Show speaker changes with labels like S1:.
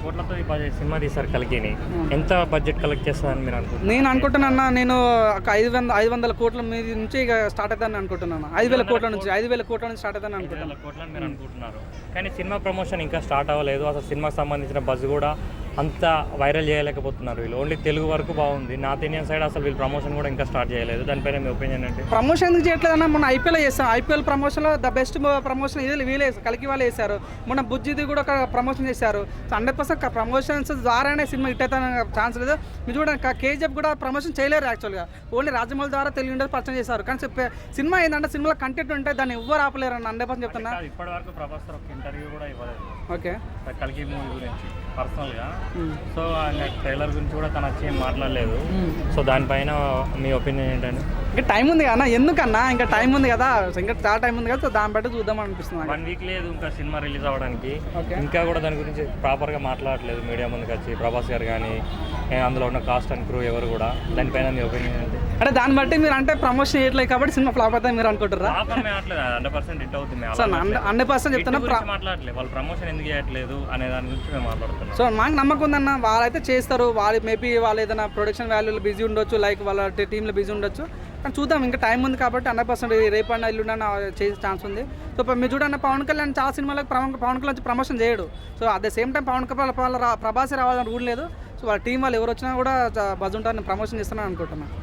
S1: కోట్లతో ఈ సినిమా తీశారు కలికిని. ఎంత బడ్జెట్ కలెక్ట్ చేస్తారని మీరు అనుకుంటున్నారు?
S2: నేను అనుకుంటున్నా నేను ఒక 500 కోట్ల మీద నుంచి ఇక స్టార్ట్ అవుతాను అనుకుంటున్నాను. 5,000 కోట్ల నుంచి స్టార్ట్ అవుతాను అనుకుంటున్నాను.
S1: 5,000 కోట్లని మీరు అనుకుంటున్నారు. కానీ సినిమా ప్రమోషన్ ఇంకా స్టార్ట్ అవ్వలేదు. అసలు సినిమాకి సంబంధించిన బజ్ కూడా అంత వైరల్ చేయలేకపోతున్నారు వీళ్ళు. ఓన్లీ తెలుగు వరకు బాగుంది. నార్త్ ఇండియన్ సైడ్ అసలు వీళ్ళు ప్రమోషన్ కూడా ఇంకా స్టార్ట్ చేయలేదు. దానిపైన మీ ఒపీనియన్ ఏంటి?
S2: ప్రమోషన్ ఎందుకు చేయట్లేదన్నా? మొన్న ఐపీఎల్ చేస్తాం. ఐపీఎల్ ప్రమోషన్లో ద బెస్ట్ ప్రమోషన్ ఇది వీళ్ళే కలికి వాళ్ళే చేశారు. మొన్న బుజ్జిది కూడా ఒక ప్రమోషన్ చేశారు. 100% ప్రమోషన్స్ ద్వారానే సినిమా హిట్ అవుతాను ఛాన్స్ లేదు. మీరు చూడండి కేజీఎఫ్ కూడా ప్రమోషన్ చేయలేరు యాక్చువల్గా. ఓన్లీ రాజమౌళి ద్వారా తెలుగు ఇండస్ట్రీ పరిచయం చేశారు. కానీ సినిమా ఏంటంటే సినిమాలో కంటెంట్ ఉంటే దాన్ని ఎవ్వరు ఆపలేరు అన్న 100% చెప్తున్నా.
S1: ఇప్పటి వరకు ప్రభాస్ ఒక ఇంటర్వ్యూ కూడా ఇవ్వలేదు.
S2: ఓకే,
S1: కలికి మూవీ గురించి పర్సనల్గా. సో ట్రైలర్ గురించి కూడా తను వచ్చి ఏం మాట్లాడలేదు. సో దానిపైన మీ ఒపీనియన్ ఏంటండి?
S2: ఇంకా టైం ఉంది కదా ఎందుకన్నా, ఇంకా టైం ఉంది కదా, ఇంకా చాలా టైం ఉంది కదా. సో దాన్ని బట్టి చూద్దాం అనిపిస్తుంది.
S1: 1 వీక్ లేదు ఇంకా సినిమా రిలీజ్ అవ్వడానికి. ఇంకా కూడా దాని గురించి ప్రాపర్గా మాట్లాడలేదు మీడియా ముందుకు వచ్చి ప్రభాస్ గారు కానీ అందులో ఉన్న కాస్ట్ అండ్ క్రూ ఎవరు కూడా. దానిపైన మీ ఒపీనియన్ ఏంటి?
S2: అంటే దాన్ని బట్టి మీరు అంటే ప్రమోషన్ చేయట్లేదు కాబట్టి సినిమా ఫ్లాప్ అవుతుంది మీరు అనుకుంటారా?
S1: 100% హిట్ అవుతుంది.
S2: 100% చెప్తున్నా.
S1: మాట్లాడలేదు వాళ్ళు ప్రమోషన్ ఎందుకు చేయట్లేదు అనే దాని గురించి మేము మాట్లాడుతున్నాం.
S2: సో మాకు నమ్మకం ఉందన్న, వాళ్ళైతే చేస్తారు. వాళ్ళు మేబీ వాళ్ళు ఏదైనా ప్రొడక్షన్ వాల్యూలో బిజీ ఉండొచ్చు, లైక్ వాళ్ళ టీంలో బిజీ ఉండొచ్చు. కానీ చూద్దాం, ఇంకా టైం ఉంది కాబట్టి 100% రేపన్నా ఎల్లుండన్నా చేసే ఛాన్స్ ఉంది. సో మీరు చూడండి పవన్ కళ్యాణ్ చాలా సినిమాలకు పవన్ కళ్యాణ్ ప్రమోషన్ చేయడు. So at the same time Pawan Kalyan Prabhas రావాలని రూల్ లేదు. సో వాళ్ళ టీం వాళ్ళు ఎవరు వచ్చినా కూడా బజ్ ఉంటారని ప్రమోషన్ చేస్తానని అనుకుంటున్నాను.